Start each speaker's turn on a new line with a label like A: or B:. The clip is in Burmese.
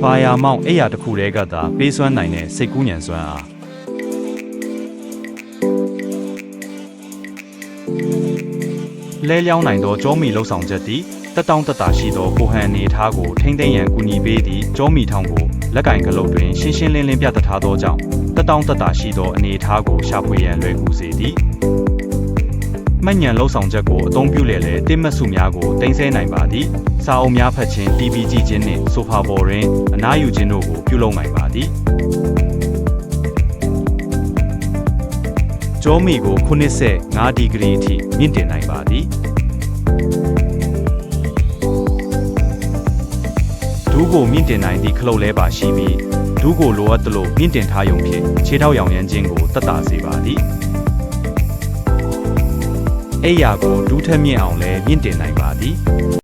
A: ဘာယာမောင်အိယာတစ်ခုတည်းကသာပေးစွမ်းနိုင်တဲ့စိတ်ကူးညံစွမ်းအားလဲလျောင်းနိုင်သောကြောမီလှုပ်ဆောင်ချက်သည်တက်တောင့်တက်တာရှိသောကိုဟန်အနေအထားကိုထိမ့်သိမ်းရန်ကူညီပေးသည့်ကြောမီထောင်ကိုလက်ကင်ကလုတ်တွင်ရှင်းရှင်းလင်းလင်းပြသထားသောကြောင့်တက်တောင့်တက်တာရှိသောအနေအထားကိုရှာဖွေရန်လွယ်ကူစေသည်မှတ်ဉာဏ်လှုပ်ဆောင်ချက်ကိုအသုံးပြုလျက်လည်းတိမတ်စုများကိုတင်ဆက်နိုင်ပါသည်စာအုပ်များဖတ်ခြင်း TV ကြည့်ခြင်းနှင့်ဆိုဖာပေါ်တွင်အနားယူခြင်းတို့ကိုပြုလုပ်နိုင်ပါသည်ကြောမီကို95ဒီဂရီအထိမြင့်တင်နိုင်ပါသည်ဒူးကိုမြင့်တင်နိုင်သည့်ခလုတ်လဲပါရှိပြီးဒူးကိုလိုအပ်သလိုမြင့်တင်ထားရုံဖြင့်ခြေထောက်ရောင်ရမ်းခြင်းကိုသက်သာစေပါသည်အိယာကိုဒူးထက်မြင့်အောင်လည်းမြင့်တင်နိုင်ပါသည်